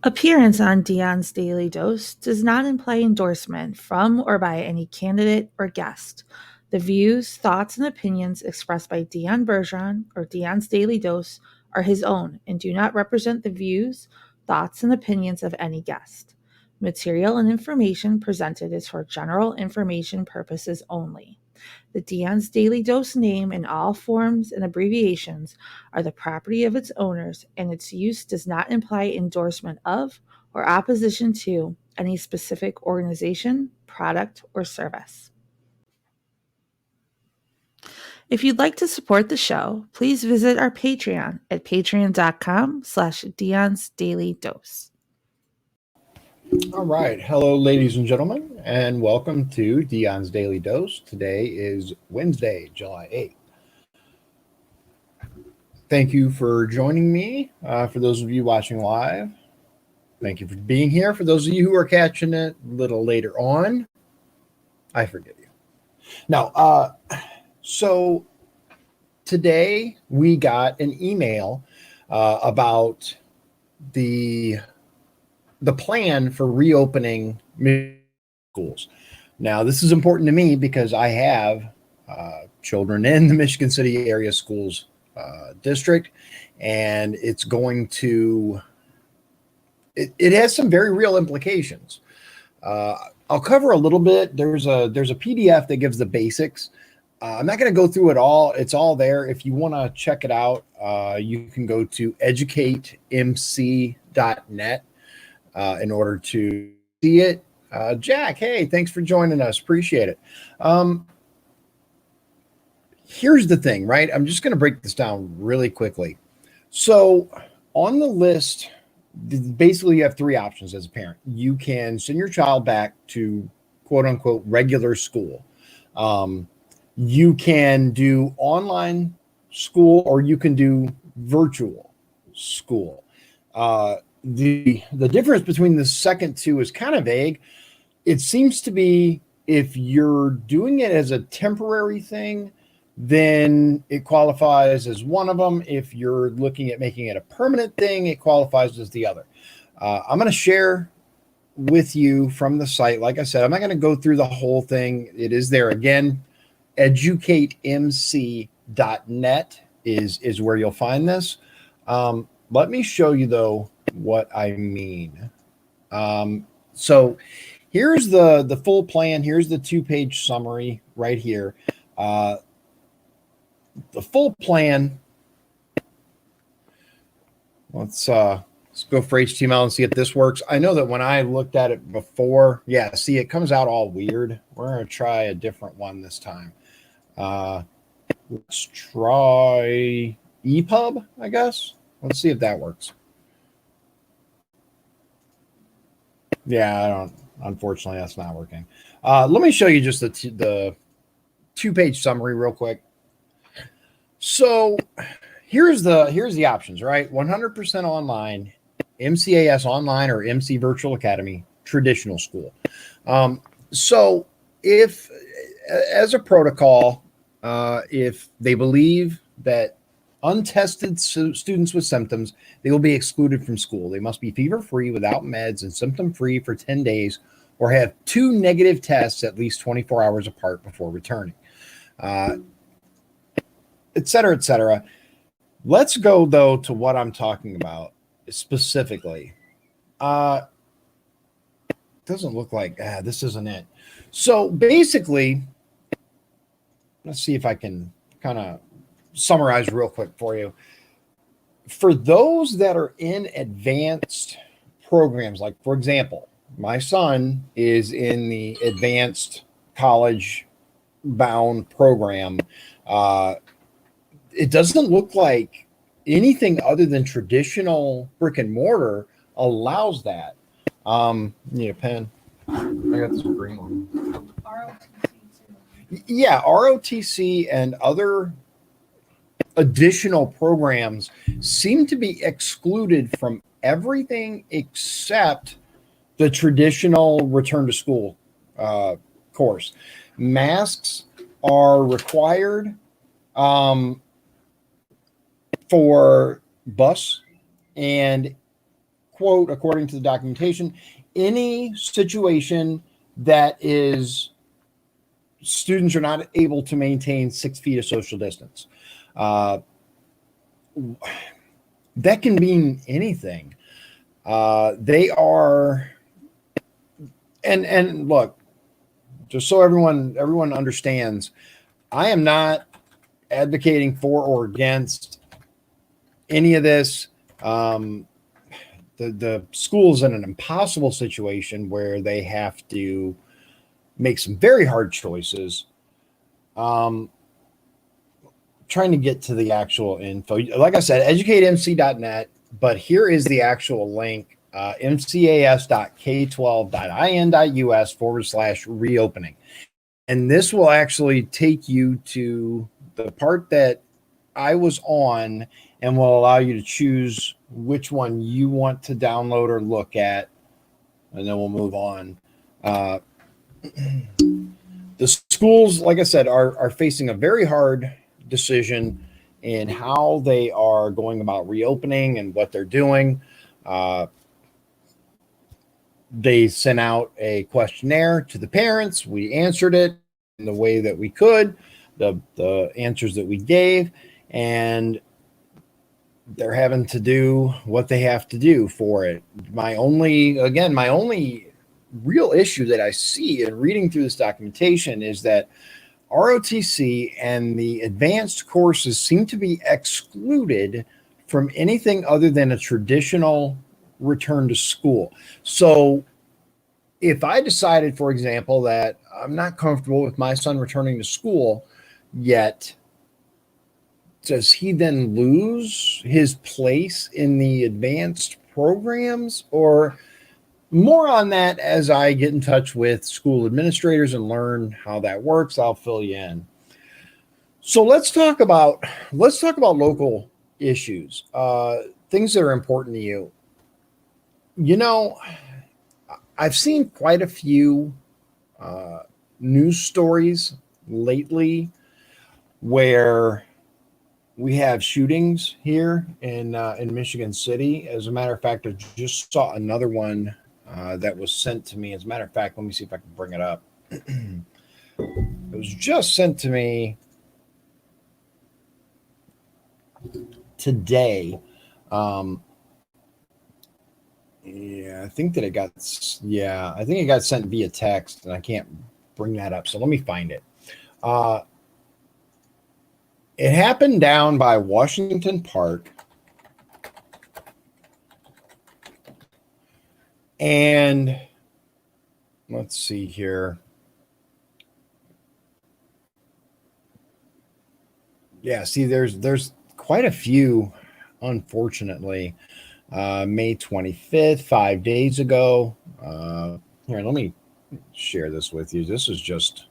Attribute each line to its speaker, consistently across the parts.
Speaker 1: Appearance on Dion's Daily Dose does not imply endorsement from or by any candidate or guest. The views, thoughts, and opinions expressed by Dion Bergeron or Dion's Daily Dose are his own and do not represent the views, thoughts, and opinions of any guest. Material and information presented is for general information purposes only. The Dion's Daily Dose name in all forms and abbreviations are the property of its owners, and its use does not imply endorsement of or opposition to any specific organization, product, or service. If you'd like to support the show, please visit our Patreon at patreon.com/Dion's Daily Dose.
Speaker 2: All right. Hello, ladies and gentlemen, and welcome to Dion's Daily Dose. Today is Wednesday, July 8th. Thank you for joining me. For those of you watching live, thank you for being here. For those of you who are catching it a little later on, I forgive you. Now, so today we got an email about the plan for reopening schools. Now, this is important to me because I have children in the Michigan City area schools district, and it's going to, it has some very real implications. I'll cover a little bit. There's a PDF that gives the basics. I'm not going to go through it all. It's all there. If you want to check it out, you can go to educatemc.net. In order to see it. Jack, hey, thanks for joining us. Appreciate it. Here's the thing, right? I'm just going to break this down really quickly. So on the list, basically you have three options as a parent. You can send your child back to quote unquote regular school. You can do online school or you can do virtual school. The difference between the second two is kind of vague. It seems to be if you're doing it as a temporary thing, then it qualifies as one of them. If you're looking at making it a permanent thing, it qualifies as the other. I'm going to share with you from the site. Like I said, I'm not going to go through the whole thing. It is there. Again, educatemc.net is where you'll find this. Let me show you, though, what I mean. So here's the full plan. Here's the 2-page summary right here. The full plan. Let's go for HTML and see if this works. I know that when I looked at it before, yeah, see, it comes out all weird. We're going to try a different one this time. Let's try EPUB, I guess. Let's see if that works. Yeah, unfortunately, that's not working. Let me show you just the 2-page summary real quick. So here's the options, right? 100% online, MCAS online or MC Virtual Academy, traditional school. So if, as a protocol, if they believe that untested students with symptoms, they will be excluded from school. They must be fever-free, without meds, and symptom-free for 10 days, or have 2 negative tests at least 24 hours apart before returning, et cetera, et cetera. Let's go, though, to what I'm talking about specifically. It doesn't look like, this isn't it. So basically, let's see if I can kind of summarize real quick for you. For those that are in advanced programs, like, for example, my son is in the advanced college bound program. It doesn't look like anything other than traditional brick and mortar allows that. Need a pen? I got this green one. ROTC too. Yeah, ROTC and other additional programs seem to be excluded from everything except the traditional return to school course. Masks are required for bus and quote, according to the documentation, any situation that is students are not able to maintain 6 feet of social distance. Uh, that can mean anything. They are, and look, just so everyone understands, I am not advocating for or against any of this. The school's in an impossible situation where they have to make some very hard choices. Trying to get to the actual info. Like I said, educatemc.net, but here is the actual link, mcas.k12.in.us/reopening. And this will actually take you to the part that I was on and will allow you to choose which one you want to download or look at. And then we'll move on. The schools, like I said, are facing a very hard decision in how they are going about reopening and what they're doing. They sent out a questionnaire to the parents. We answered it in the way that we could, the answers that we gave, and they're having to do what they have to do for it. My only real issue that I see in reading through this documentation is that ROTC and the advanced courses seem to be excluded from anything other than a traditional return to school. So if I decided, for example, that I'm not comfortable with my son returning to school yet, does he then lose his place in the advanced programs? Or more on that as I get in touch with school administrators and learn how that works. I'll fill you in. So let's talk about local issues, things that are important to you. You know, I've seen quite a few news stories lately where we have shootings here in Michigan City. As a matter of fact, I just saw another one that was sent to me. As a matter of fact, let me see if I can bring it up. It was just sent to me today. I think it got sent via text, and I can't bring that up. So let me find it. It happened down by Washington Park. And let's see here. Yeah, see, there's quite a few, unfortunately. May 25th, 5 days ago. Here, let me share this with you. This is just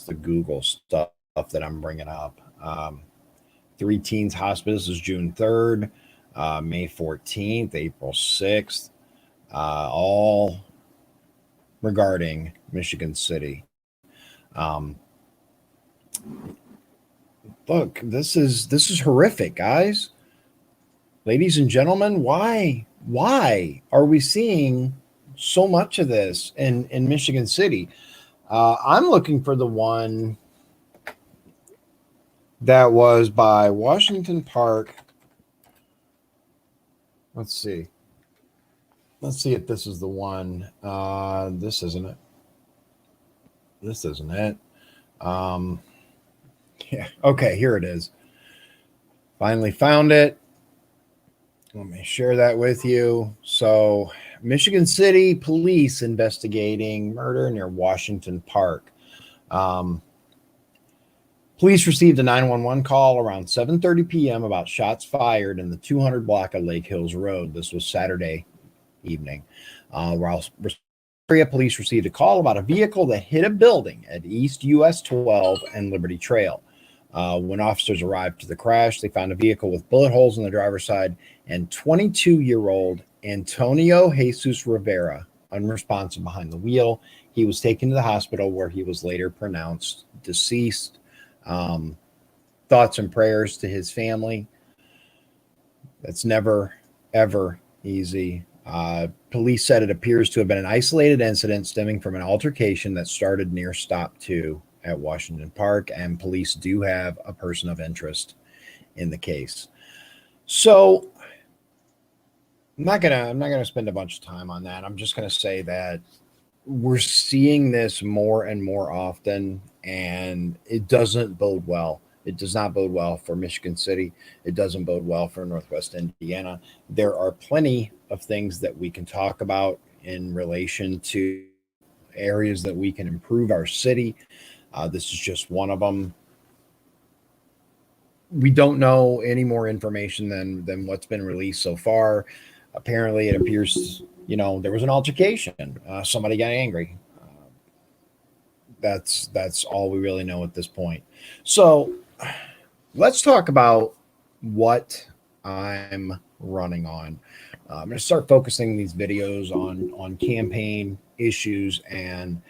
Speaker 2: the Google stuff that I'm bringing up. 3 teens hospital. This is June 3rd, May 14th, April 6th, all regarding Michigan City. Look, this is horrific, guys. Ladies and gentlemen, why are we seeing so much of this in Michigan City? I'm looking for the one that was by Washington Park. Let's see if this is the one. This isn't it. Yeah. Okay, here it is. Finally found it. Let me share that with you. So, Michigan City police investigating murder near Washington Park. Police received a 911 call around 7:30 p.m. about shots fired in the 200 block of Lake Hills Road. This was Saturday evening. While police received a call about a vehicle that hit a building at East US 12 and Liberty Trail. When officers arrived to the crash, they found a vehicle with bullet holes on the driver's side and 22-year-old Antonio Jesus Rivera unresponsive behind the wheel. He was taken to the hospital where he was later pronounced deceased. Thoughts and prayers to his family. That's never, ever, Easy. Police said it appears to have been an isolated incident stemming from an altercation that started near Stop 2 at Washington Park, and police do have a person of interest in the case. So I'm not gonna spend a bunch of time on that. I'm just gonna say that we're seeing this more and more often, and it doesn't bode well. It does not bode well for Michigan City. It doesn't bode well for Northwest Indiana. There are plenty of things that we can talk about in relation to areas that we can improve our city. This is just one of them. We don't know any more information than what's been released so far. Apparently, it appears there was an altercation. Somebody got angry. That's all we really know at this point. So let's talk about what I'm running on. I'm going to start focusing these videos on campaign issues and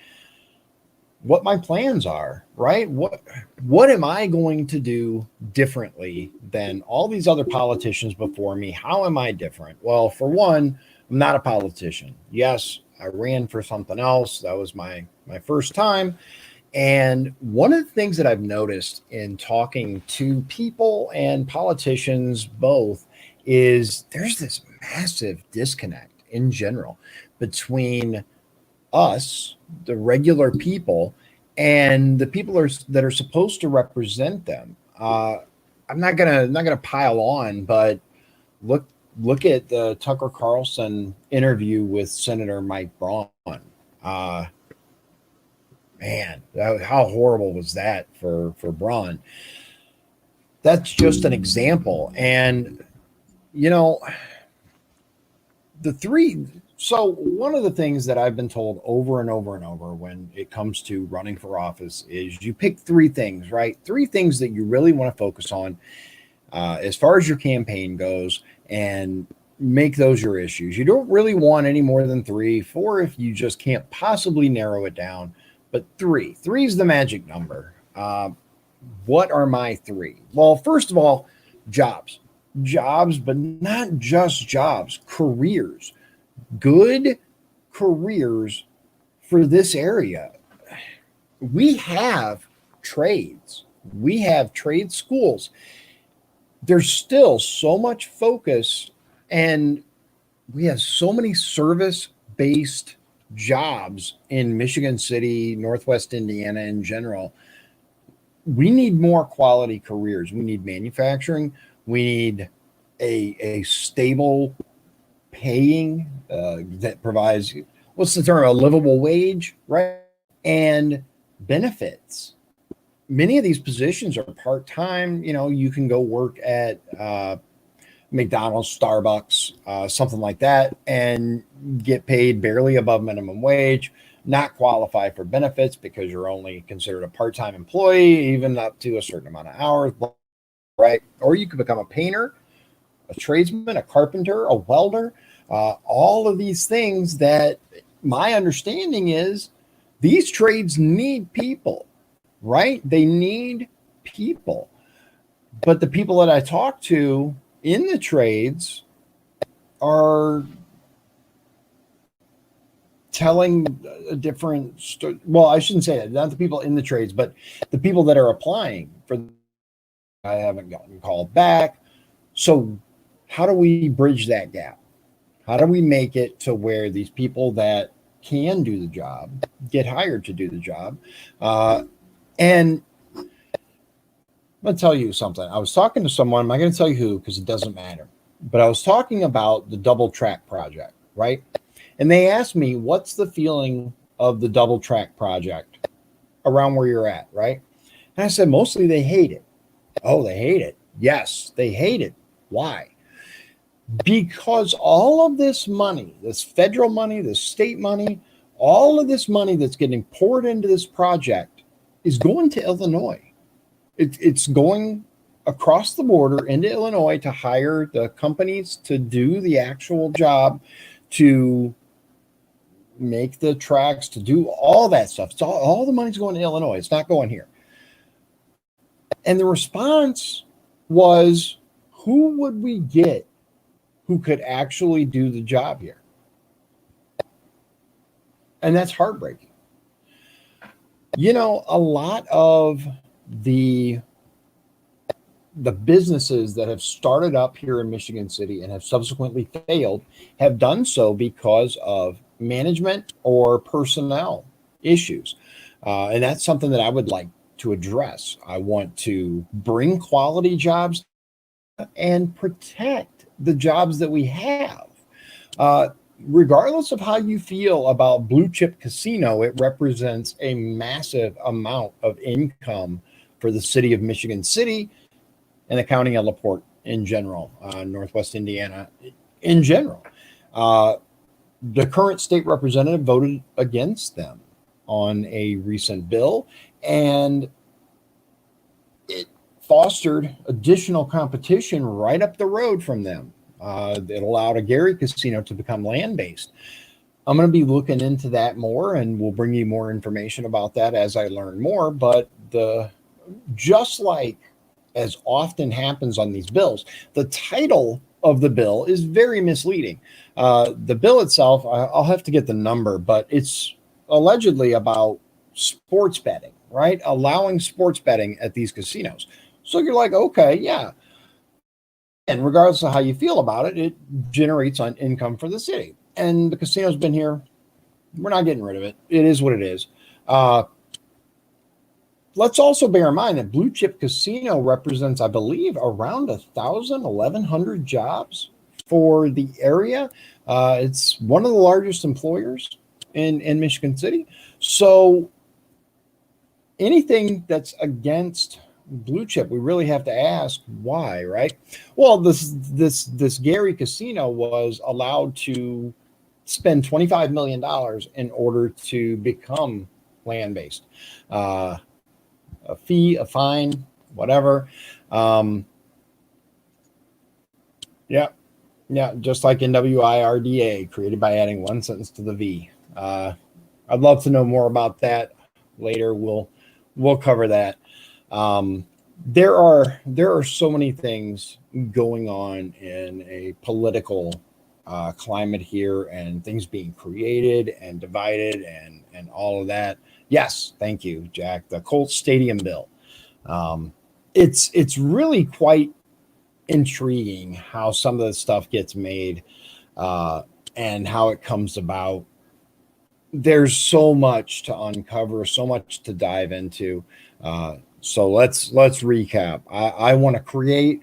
Speaker 2: what my plans are, right? What am I going to do differently than all these other politicians before me? How am I different? Well, for one, I'm not a politician. Yes, I ran for something else. That was my first time. And one of the things that I've noticed in talking to people and politicians both is there's this massive disconnect in general between us, the regular people, and the people that are supposed to represent them. I'm not gonna pile on, but look at the Tucker Carlson interview with Senator Mike Braun. Man, how horrible was that for Braun? That's just an example, and you know the three. So one of the things that I've been told over and over and over when it comes to running for office is you pick three things, right? Three things that you really want to focus on as far as your campaign goes, and make those your issues. You don't really want any more than three, four if you just can't possibly narrow it down. But three is the magic number. What are my three? Well, first of all, jobs, but not just jobs, careers, good careers for this area. We have trades, we have trade schools. There's still so much focus, and we have so many service based jobs in Michigan City, Northwest Indiana in general. We need more quality careers. We need manufacturing. We need a stable paying that provides, what's the term, a livable wage, right? And benefits. Many of these positions are part time. You can go work at McDonald's, Starbucks, something like that, and get paid barely above minimum wage, not qualify for benefits because you're only considered a part-time employee, even up to a certain amount of hours, right? Or you could become a painter, a tradesman, a carpenter, a welder, all of these things that my understanding is these trades need people, right? They need people. But the people that I talk to in the trades are telling a different story. Well, I shouldn't say that, not the people in the trades, but the people that are applying for. I haven't gotten called back. So how do we bridge that gap? How do we make it to where these people that can do the job get hired to do the job? And I'm going to tell you something. I was talking to someone, I'm not going to tell you who because it doesn't matter, but I was talking about the double track project, right? And they asked me, what's the feeling of the double track project around where you're at, right? And I said, mostly they hate it. Oh, they hate it. Yes, they hate it. Why? Because all of this money, this federal money, this state money, all of this money that's getting poured into this project is going to Illinois. It's going across the border into Illinois to hire the companies to do the actual job, to make the tracks, to do all that stuff. It's all the money's going to Illinois. It's not going here. And the response was, who would we get who could actually do the job here. And that's heartbreaking. You know, a lot of the businesses that have started up here in Michigan City and have subsequently failed have done so because of management or personnel issues. And that's something that I would like to address. I want to bring quality jobs and protect the jobs that we have. Regardless of how you feel about Blue Chip Casino, it represents a massive amount of income for the city of Michigan City and the county of LaPorte in general, Northwest Indiana in general. The current state representative voted against them on a recent bill, and it fostered additional competition right up the road from them. It allowed a Gary casino to become land-based. I'm going to be looking into that more, and we'll bring you more information about that as I learn more. But just like as often happens on these bills, the title of the bill is very misleading. The bill itself, I'll have to get the number, but it's allegedly about sports betting, right? Allowing sports betting at these casinos. So you're like, okay, yeah. And regardless of how you feel about it, it generates on income for the city. And the casino's been here. We're not getting rid of it. It is what it is. Let's also bear in mind that Blue Chip Casino represents, I believe, around 1,100 jobs for the area. It's one of the largest employers in Michigan City. So anything that's against Blue Chip, we really have to ask why, right? Well, this Gary casino was allowed to spend $25 million in order to become land-based. A fee, a fine, whatever. Yeah, just like NWIRDA, created by adding one sentence to the V. I'd love to know more about that later. We'll cover that. There are so many things going on in a political climate here, and things being created and divided and all of that. Yes, thank you, Jack. The Colts Stadium bill. It's really quite intriguing how some of the stuff gets made and how it comes about. There's so much to uncover, so much to dive into. So let's recap. I want to create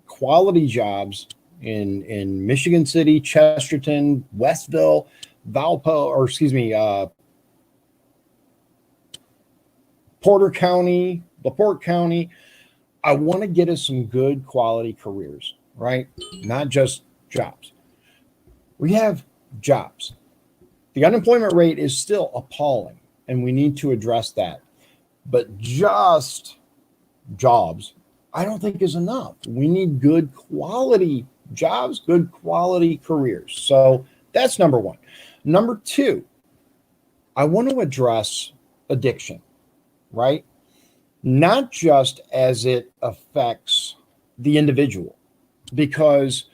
Speaker 2: quality jobs in Michigan City, Chesterton, Westville, Porter County, LaPorte County. I want to get us some good quality careers, right? Not just jobs. We have jobs. The unemployment rate is still appalling, and we need to address that. But just jobs, I don't think is enough. We need good quality jobs, good quality careers. So that's number one. Number two, I want to address addiction, right? Not just as it affects the individual, because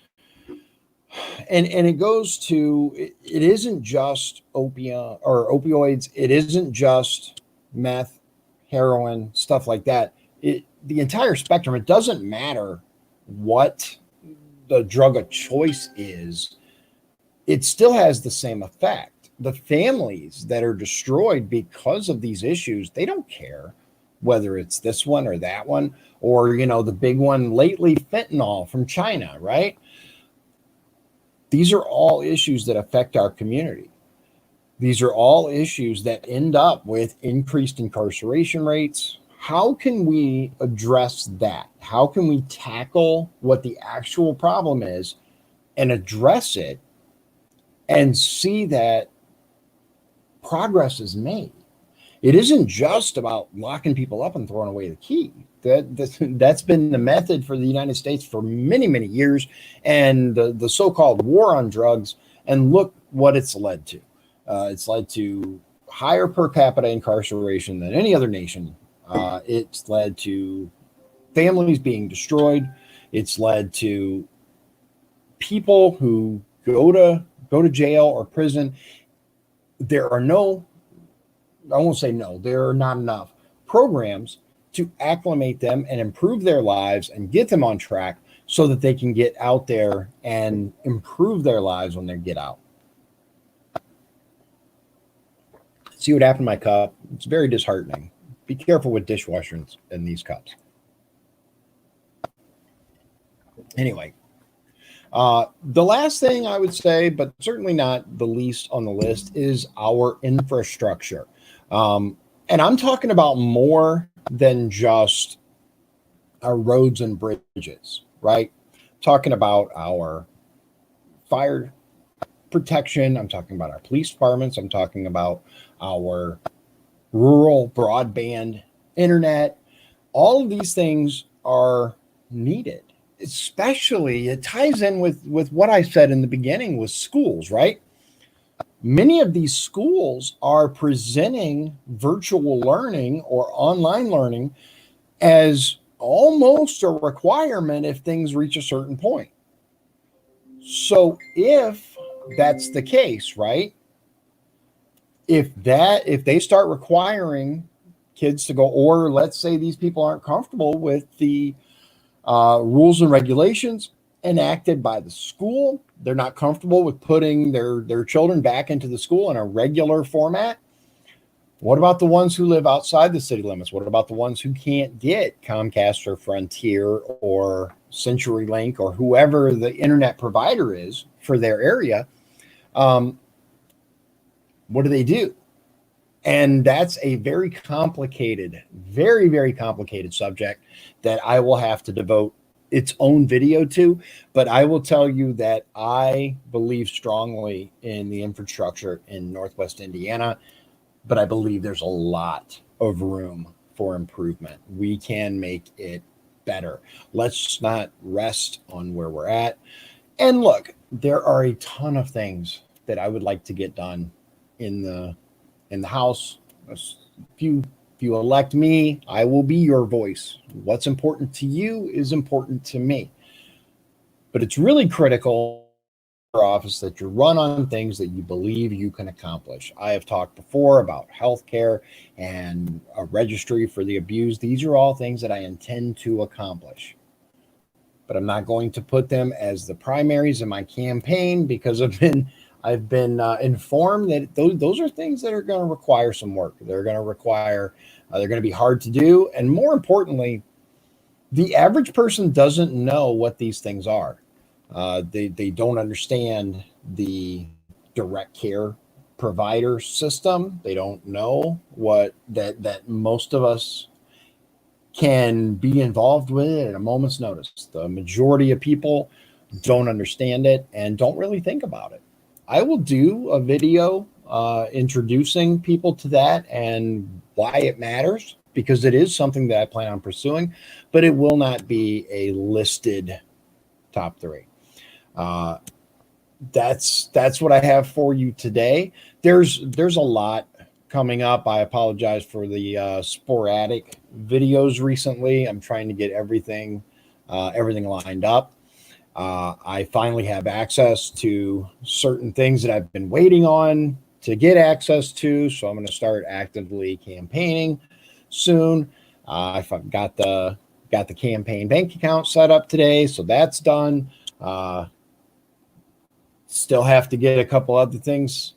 Speaker 2: and it goes to, it isn't just opioids, it isn't just meth, heroin, stuff like that. The entire spectrum. It doesn't matter what the drug of choice is, it still has the same effect. The families that are destroyed because of these issues, they don't care whether it's this one or that one, or, the big one lately, fentanyl from China, right? These are all issues that affect our community. These are all issues that end up with increased incarceration rates. How can we address that? How can we tackle what the actual problem is and address it and see that progress is made? It isn't just about locking people up and throwing away the key. That's been the method for the United States for many, many years, and the so-called war on drugs. And look what it's led to. It's led to higher per capita incarceration than any other nation. It's led to families being destroyed. It's led to people who go to jail or prison, there are no, I won't say no, there are not enough programs to acclimate them and improve their lives and get them on track so that they can get out there and improve their lives when they get out. See what happened to my cup? It's very disheartening. Be careful with dishwashers in these cups. Anyway, the last thing I would say, but certainly not the least on the list, is our infrastructure. And I'm talking about more than just our roads and bridges, right? Talking about our fire protection. I'm talking about our police departments. I'm talking about our rural broadband internet. All of these things are needed, especially it ties in with what I said in the beginning with schools, right? Many of these schools are presenting virtual learning or online learning as almost a requirement if things reach a certain point. So if that's the case, right? If they start requiring kids to go, or let's say these people aren't comfortable with the rules and regulations enacted by the school, they're not comfortable with putting their children back into the school in a regular format. What about the ones who live outside the city limits? What about the ones who can't get Comcast or Frontier or CenturyLink or whoever the internet provider is for their area? What do they do? And that's a very complicated, very, very complicated subject that I will have to devote its own video to. But I will tell you that I believe strongly in the infrastructure in Northwest Indiana, but I believe there's a lot of room for improvement. We can make it better. Let's not rest on where we're at. And look, there are a ton of things that I would like to get done in the House. If you elect me, I will be your voice. What's important to you is important to me. But it's really critical for office that you run on things that you believe you can accomplish. I have talked before about healthcare and a registry for the abused. These are all things that I intend to accomplish. But I'm not going to put them as the primaries in my campaign because I've been informed that those are things that are going to require some work. They're going to be hard to do. And more importantly, the average person doesn't know what these things are. They don't understand the direct care provider system. They don't know what that most of us can be involved with it at a moment's notice. The majority of people don't understand it and don't really think about it. I will do a video introducing people to that and why it matters, because it is something that I plan on pursuing, but it will not be a listed top 3. That's what I have for you today. There's a lot coming up. I apologize for the sporadic videos recently. I'm trying to get everything lined up. I finally have access to certain things that I've been waiting on to get access to. So I'm going to start actively campaigning soon. I've got the campaign bank account set up today. So that's done. Still have to get a couple other things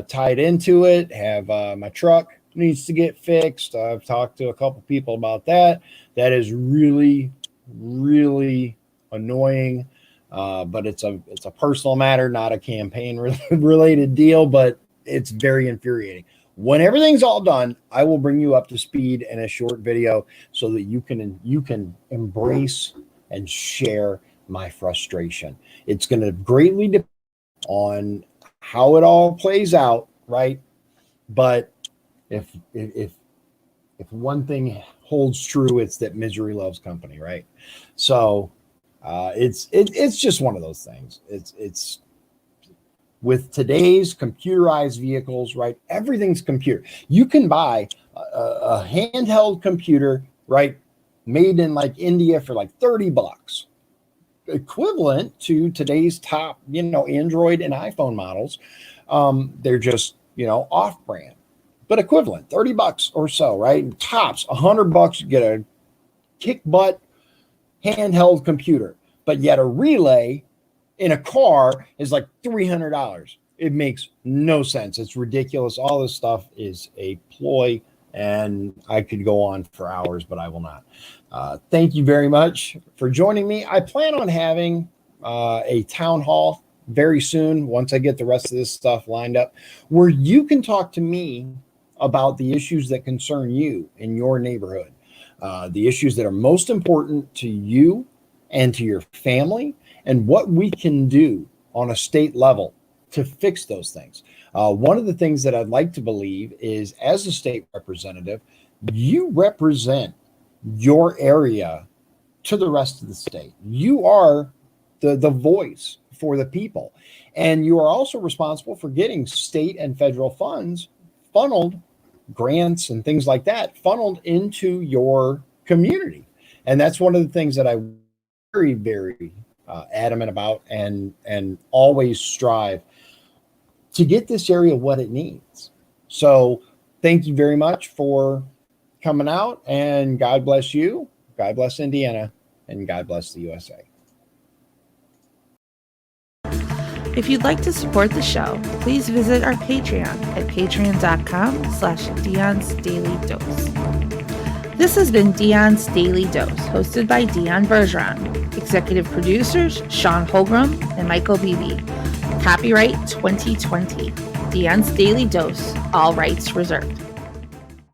Speaker 2: tied into it. Have my truck needs to get fixed. I've talked to a couple people about that. That is really, really annoying, but it's a personal matter, not a campaign related deal, but it's very infuriating. When everything's all done, I will bring you up to speed in a short video so that you can embrace and share my frustration. It's going to greatly depend on how it all plays out, right? But if one thing holds true, it's that misery loves company, right? So it's just one of those things. It's with today's computerized vehicles, right? Everything's computer. You can buy a handheld computer, right, made in like India for like $30. equivalent to today's top, Android and iPhone models. They're just, off brand, but equivalent, $30 or so, right? And tops $100, you get a kick butt handheld computer, but yet a relay in a car is like $300. It makes no sense. It's ridiculous. All this stuff is a ploy, and I could go on for hours, but I will not. Thank you very much for joining me. I plan on having a town hall very soon, once I get the rest of this stuff lined up, where you can talk to me about the issues that concern you in your neighborhood, the issues that are most important to you and to your family, and what we can do on a state level to fix those things. One of the things that I'd like to believe is, as a state representative, you represent your area to the rest of the state. You are the voice for the people. And you are also responsible for getting state and federal funds funneled, grants and things like that, funneled into your community. And that's one of the things that I'm very, very adamant about, and always strive to get this area what it needs. So thank you very much for coming out, and God bless you, God bless Indiana, and God bless the USA.
Speaker 1: If you'd like to support the show, please visit our Patreon at patreon.com/Dion's Daily Dose. This has been Dion's Daily Dose, hosted by Dion Bergeron. Executive producers, Sean Holgram and Michael Beebe. Copyright 2020. Dion's Daily Dose, all rights reserved.